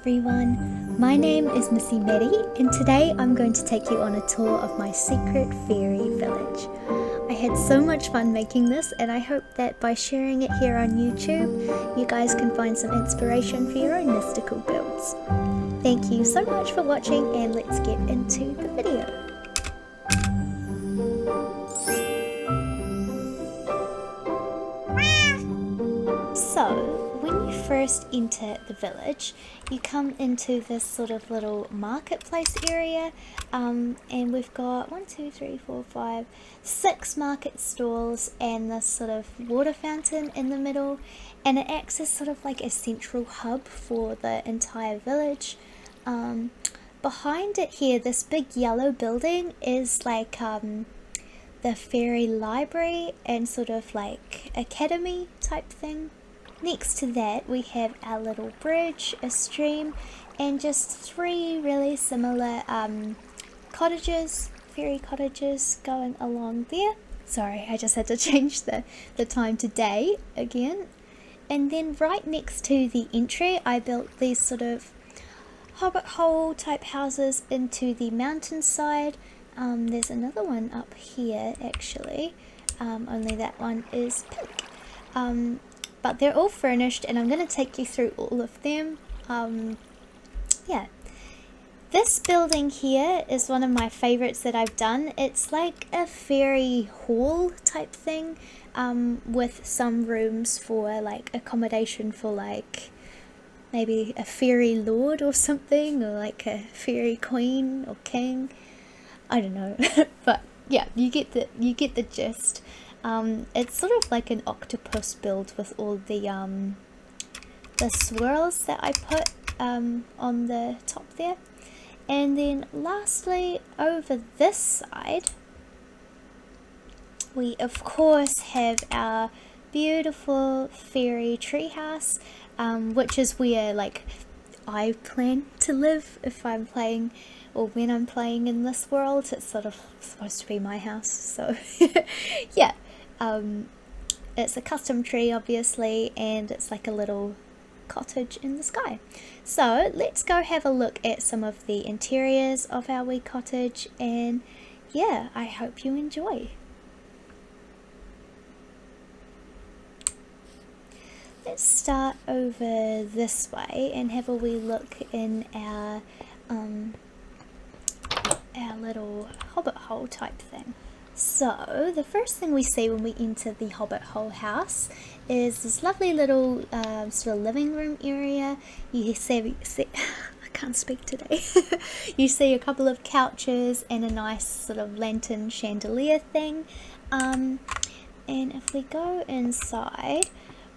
everyone, my name is Missy-Maddie and today I'm going to take you on a tour of my secret fairy village. I had so much fun making this and I hope that by sharing it here on YouTube, you guys can find some inspiration for your own mystical builds. Thank you so much for watching and let's get into the video. So, when you first enter the village, you come into this sort of little marketplace area, and we've got 6 market stalls and this sort of water fountain in the middle, and it acts as sort of like a central hub for the entire village. Behind it here, this big yellow building is like the fairy library and sort of like academy type thing. Next to that we have our little bridge, a stream, and just 3 really similar cottages, fairy cottages going along there. Sorry, I just had to change the time to day again. And then right next to the entry I built these sort of Hobbit hole type houses into the mountainside. There's another one up here actually, only that one is pink. But they're all furnished and I'm going to take you through all of them. Yeah. This building here is one of my favorites that I've done. It's like a fairy hall type thing, with some rooms for like accommodation for like maybe a fairy lord or something, or like a fairy queen or king. I don't know. But yeah, you get the gist. It's sort of like an octopus build with all the swirls that I put on the top there. And then lastly, over this side, we of course have our beautiful fairy treehouse, which is where like I plan to live if I'm playing, or when I'm playing in this world. It's sort of supposed to be my house, so yeah. It's a custom tree obviously, and it's like a little cottage in the sky. So let's go have a look at some of the interiors of our wee cottage, and yeah, I hope you enjoy. Let's start over this way and have a wee look in our little hobbit hole type thing. So the first thing we see when we enter the Hobbit Hole house is this lovely little sort of living room area. You see I can't speak today. You see a couple of couches and a nice sort of lantern chandelier thing. And if we go inside,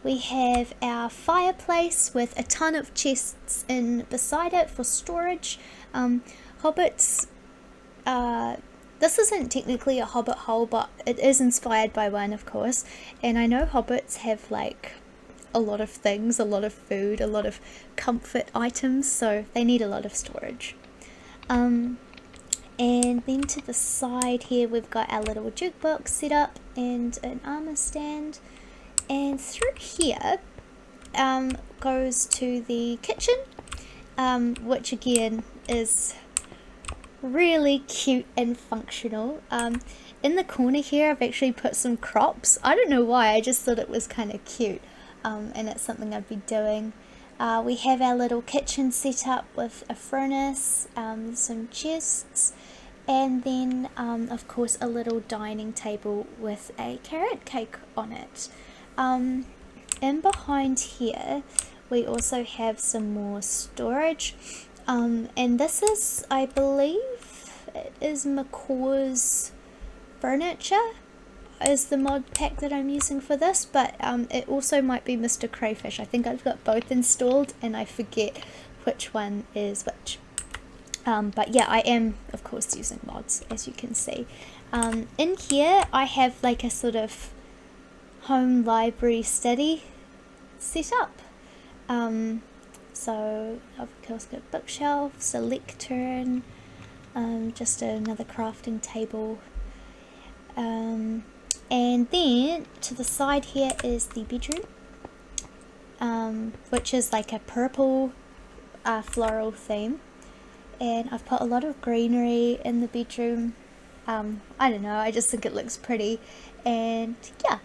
we have our fireplace with a ton of chests in beside it for storage. Hobbits, this isn't technically a hobbit hole, but it is inspired by one, of course. And I know hobbits have like a lot of things, a lot of food, a lot of comfort items, so they need a lot of storage. And then to the side here we've got our little jukebox set up and an armor stand. And through here goes to the kitchen, which again is really cute and functional. In the corner here I've actually put some crops. I don't know why, I just thought it was kind of cute, and it's something I'd be doing. We have our little kitchen set up with a furnace, some chests, and then of course a little dining table with a carrot cake on it. In behind here we also have some more storage. And this is, I believe it is Macaw's furniture is the mod pack that I'm using for this, but it also might be MrCrayfish. I think I've got both installed and I forget which one is which. But yeah, I am of course using mods, as you can see. In here I have like a sort of home library study set up. So of course got bookshelves, a lectern, just another crafting table, and then to the side here is the bedroom, which is like a purple floral theme, and I've put a lot of greenery in the bedroom. I don't know, I just think it looks pretty, and yeah,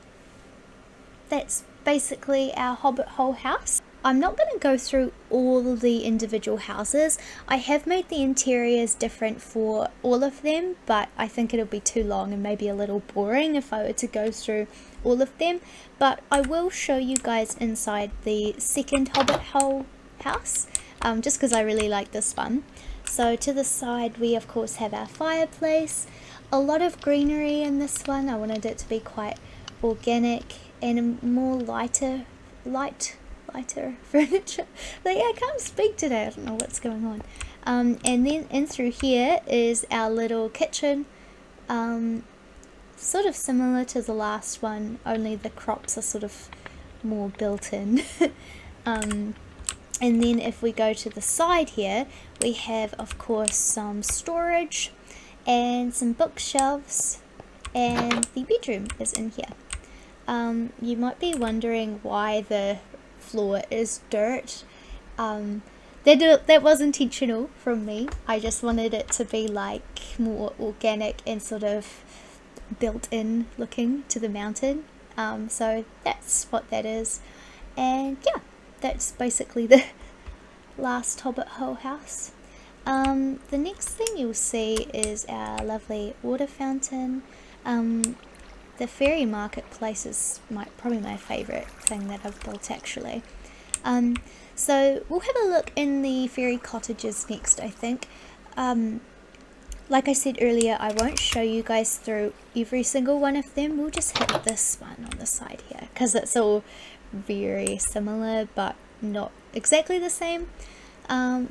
that's basically our Hobbit Hole house. I'm not going to go through all the individual houses. I have made the interiors different for all of them, but I think it'll be too long and maybe a little boring if I were to go through all of them. But I will show you guys inside the second Hobbit Hole house, just because I really like this one. So to the side we of course have our fireplace, a lot of greenery in this one. I wanted it to be quite organic and a more lighter furniture. Like, I can't speak today, I don't know what's going on. And then in through here is our little kitchen, sort of similar to the last one, only the crops are sort of more built in. And then if we go to the side here, we have of course some storage and some bookshelves, and the bedroom is in here. You might be wondering why the floor is dirt. That was intentional from me. I just wanted it to be like more organic and sort of built in looking to the mountain. So that's what that is, and yeah, that's basically the last Hobbit Hole house. The next thing you'll see is our lovely water fountain. The fairy marketplace is probably my favourite thing that I've built actually. So we'll have a look in the fairy cottages next, I think. Like I said earlier, I won't show you guys through every single one of them. We'll just hit this one on the side here because it's all very similar but not exactly the same.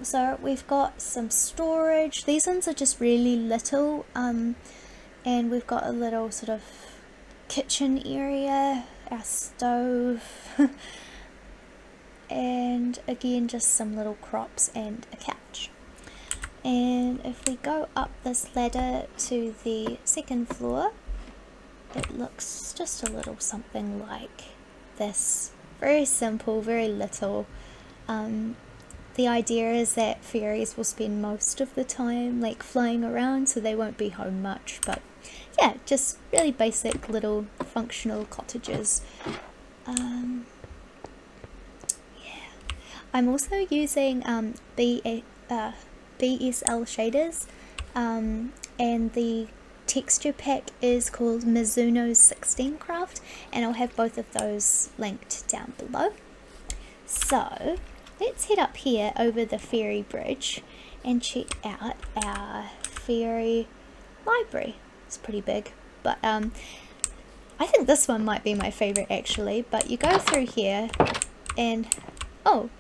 So we've got some storage. These ones are just really little, and we've got a little sort of kitchen area, our stove, and again just some little crops and a couch. And if we go up this ladder to the second floor, it looks just a little something like this. Very simple, very little. The idea is that fairies will spend most of the time like flying around, so they won't be home much, but yeah, just really basic little functional cottages. Yeah, I'm also using BSL Shaders, and the texture pack is called Mizuno's 16 Craft, and I'll have both of those linked down below. So let's head up here over the fairy bridge and check out our fairy library. It's pretty big, but I think this one might be my favorite actually. But you go through here and oh,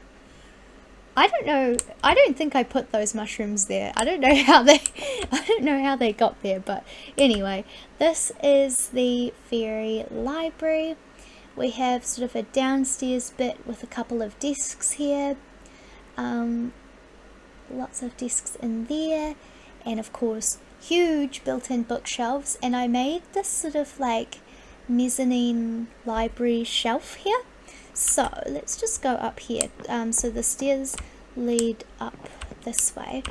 I don't know, I don't think I put those mushrooms there. I don't know how they got there, but anyway, this is the fairy library. We have sort of a downstairs bit with a couple of desks here, lots of desks in there, and of course huge built-in bookshelves. And I made this sort of like mezzanine library shelf here. So let's just go up here. So the stairs lead up this way.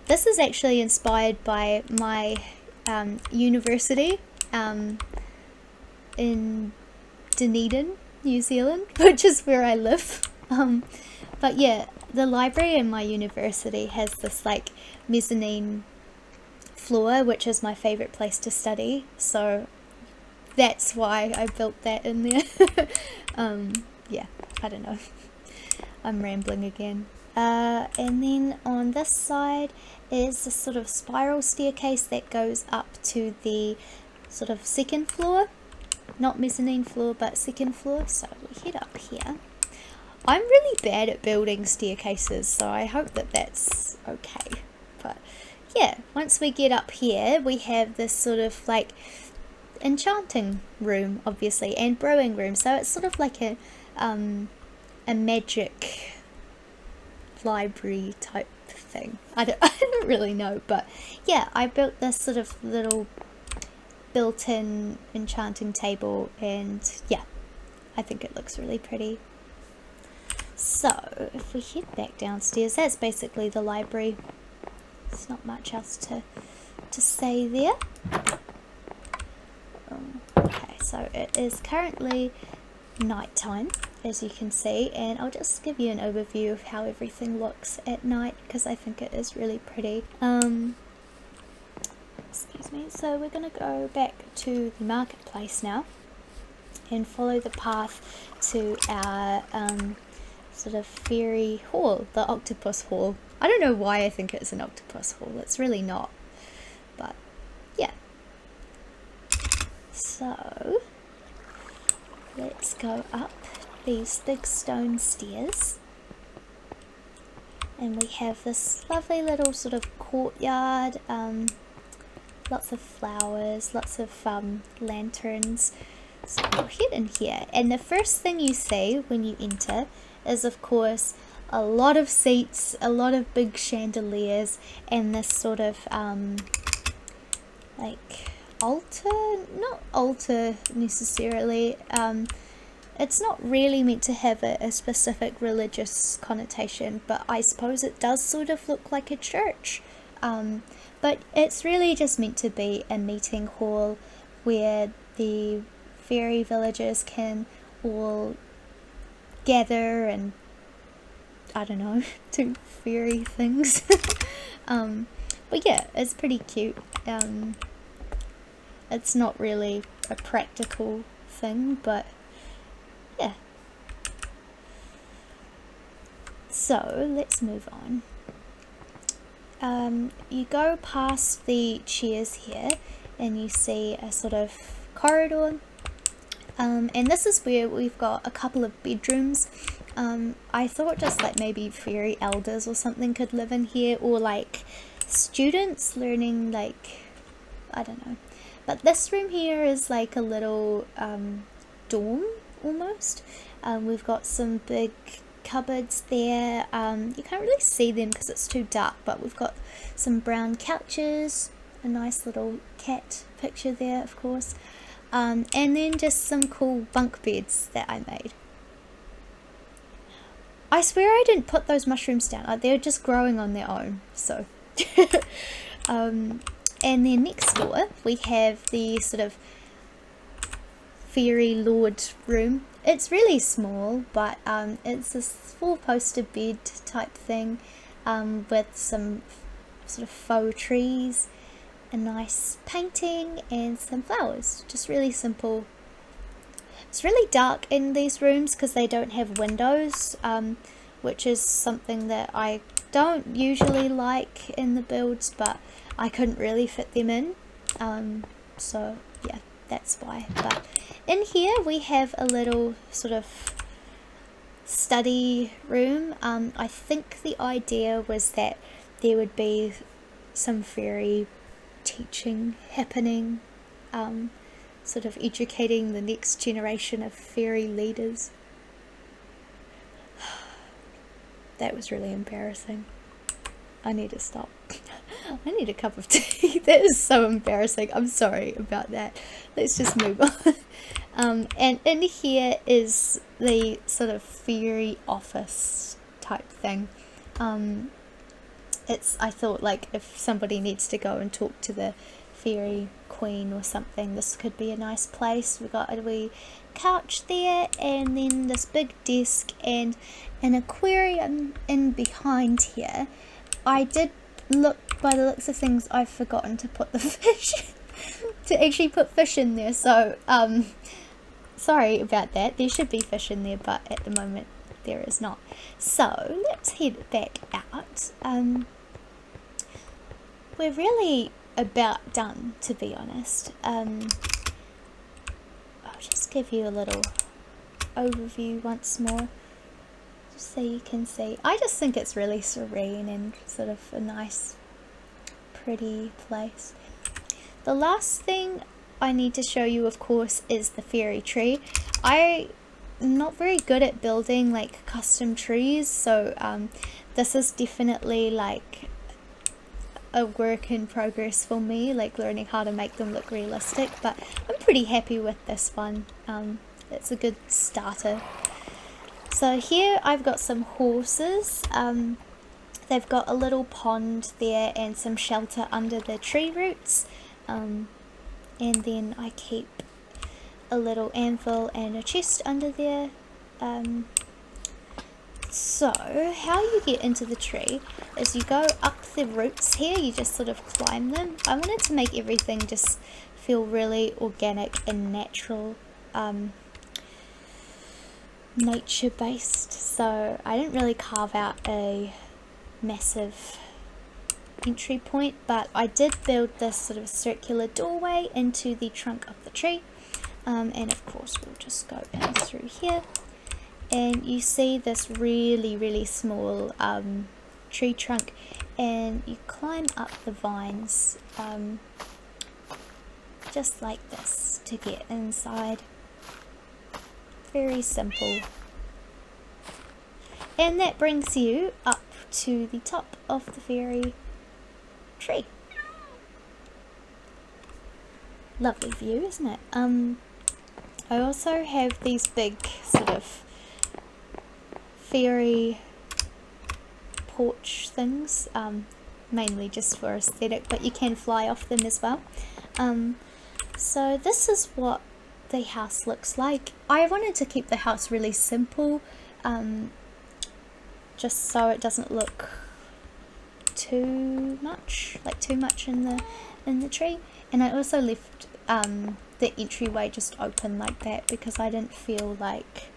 This is actually inspired by my university in Dunedin, New Zealand, which is where I live. But yeah, the library in my university has this like mezzanine floor, which is my favorite place to study, so that's why I built that in there. Yeah, I don't know, I'm rambling again. And then on this side is a sort of spiral staircase that goes up to the sort of second floor. Not mezzanine floor, but second floor. So we head up here. I'm really bad at building staircases, so I hope that that's okay. But yeah, once we get up here, we have this sort of like enchanting room, obviously, and brewing room. So it's sort of like a magic library type thing. I don't really know, but yeah, I built this sort of little built-in enchanting table, and yeah, I think it looks really pretty. So if we head back downstairs, that's basically the library. There's not much else to say there. Okay, so it is currently nighttime, as you can see, and I'll just give you an overview of how everything looks at night because I think it is really pretty. Excuse me. So we're going to go back to the marketplace now and follow the path to our sort of fairy hall, the octopus hall. I don't know why I think it's an octopus hall, it's really not, but yeah. So let's go up these big stone stairs, and we have this lovely little sort of courtyard, lots of flowers, lots of lanterns. So we'll head in here, and the first thing you see when you enter is of course a lot of seats, a lot of big chandeliers, and this sort of like altar, not altar necessarily, it's not really meant to have a specific religious connotation, but I suppose it does sort of look like a church, but it's really just meant to be a meeting hall where the fairy villagers can all gather and, I don't know, do fairy things. But yeah, it's pretty cute. It's not really a practical thing, but yeah. So let's move on. You go past the chairs here and you see a sort of corridor, and this is where we've got a couple of bedrooms. I thought just like maybe fairy elders or something could live in here, or like students learning, like, I don't know. But this room here is like a little dorm almost. We've got some big cupboards there. You can't really see them because it's too dark, but we've got some brown couches, a nice little cat picture there of course, and then just some cool bunk beds that I made. I swear I didn't put those mushrooms down, they're just growing on their own, so and then next door we have the sort of fairy lord room. It's really small, but it's this 4-poster bed type thing, with some sort of faux trees, a nice painting and some flowers. Just really simple. It's really dark in these rooms because they don't have windows, which is something that I don't usually like in the builds, but I couldn't really fit them in, so yeah, that's why. But in here we have a little sort of study room. I think the idea was that there would be some fairy teaching happening, sort of educating the next generation of fairy leaders. That was really embarrassing. I need to stop. I need a cup of tea. That is so embarrassing. I'm sorry about that. Let's just move on. And in here is the sort of fairy office type thing. I thought like if somebody needs to go and talk to the fairy queen or something, this could be a nice place. We've got a wee couch there, and then this big desk and an aquarium in behind here. I did look, by the looks of things, I've forgotten to put the fish to actually put fish in there, so sorry about that. There should be fish in there, but at the moment there is not. So let's head back out. We're really about done, to be honest. I'll just give you a little overview once more, just so you can see. I just think it's really serene and sort of a nice, pretty place. The last thing I need to show you, of course, is the fairy tree. I'm not very good at building like custom trees, so this is definitely like a work in progress for me, like learning how to make them look realistic, but I'm pretty happy with this one. It's a good starter. So here I've got some horses. They've got a little pond there and some shelter under the tree roots. And then I keep a little anvil and a chest under there. So how you get into the tree is you go up the roots here, you just sort of climb them. I wanted to make everything just feel really organic and natural, nature based, so I didn't really carve out a massive entry point, but I did build this sort of circular doorway into the trunk of the tree, and of course we'll just go in through here. And you see this really small tree trunk, and you climb up the vines just like this to get inside. Very simple. And that brings you up to the top of the fairy tree. Lovely view, isn't it? I also have these big sort of fairy porch things, mainly just for aesthetic, but you can fly off them as well. So this is what the house looks like. I wanted to keep the house really simple, just so it doesn't look too much in the tree. And I also left the entryway just open like that because I didn't feel like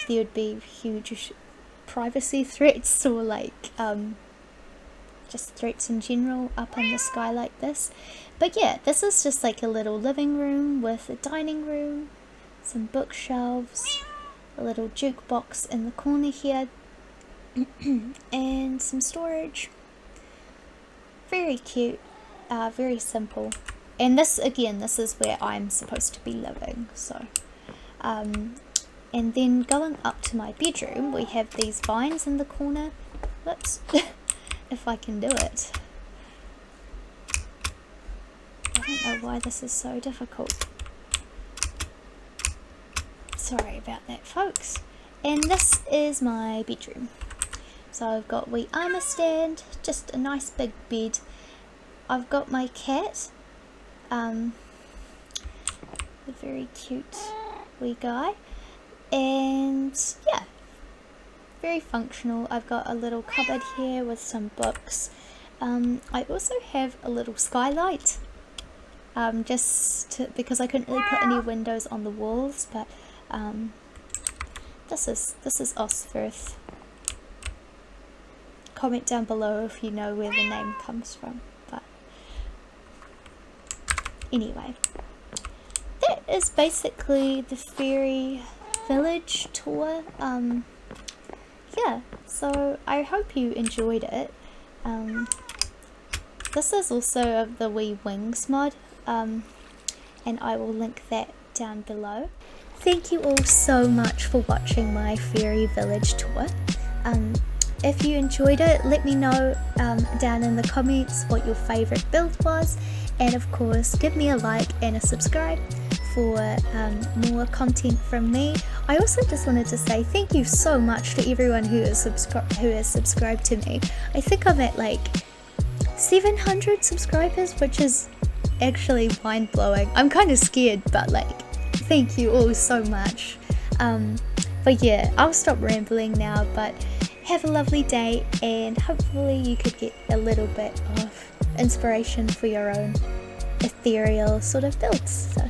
there would be huge privacy threats or like just threats in general up in the sky like this. But yeah, this is just like a little living room with a dining room, some bookshelves, a little jukebox in the corner here, and some storage. Very cute, very simple. And this, again, this is where I'm supposed to be living, so and then going up to my bedroom, we have these vines in the corner. Whoops. If I can do it. I don't know why this is so difficult. Sorry about that, folks. And this is my bedroom. So I've got wee armour stand, just a nice big bed. I've got my cat, a very cute wee guy. And yeah, very functional. I've got a little cupboard here with some books. I also have a little skylight, because I couldn't really put any windows on the walls, but this is Osfirth. Comment down below if you know where the name comes from. But anyway, that is basically the fairy village tour. Yeah, so I hope you enjoyed it. This is also of the wee wings mod, and I will link that down below. Thank you all so much for watching my fairy village tour. If you enjoyed it, let me know down in the comments what your favourite build was, and of course give me a like and a subscribe for more content from me. I also just wanted to say thank you so much to everyone who has subscribed to me. I think I'm at like 700 subscribers, which is actually mind-blowing. I'm kind of scared, but like thank you all so much. But yeah, I'll stop rambling now, but have a lovely day, and hopefully you could get a little bit of inspiration for your own ethereal sort of builds. So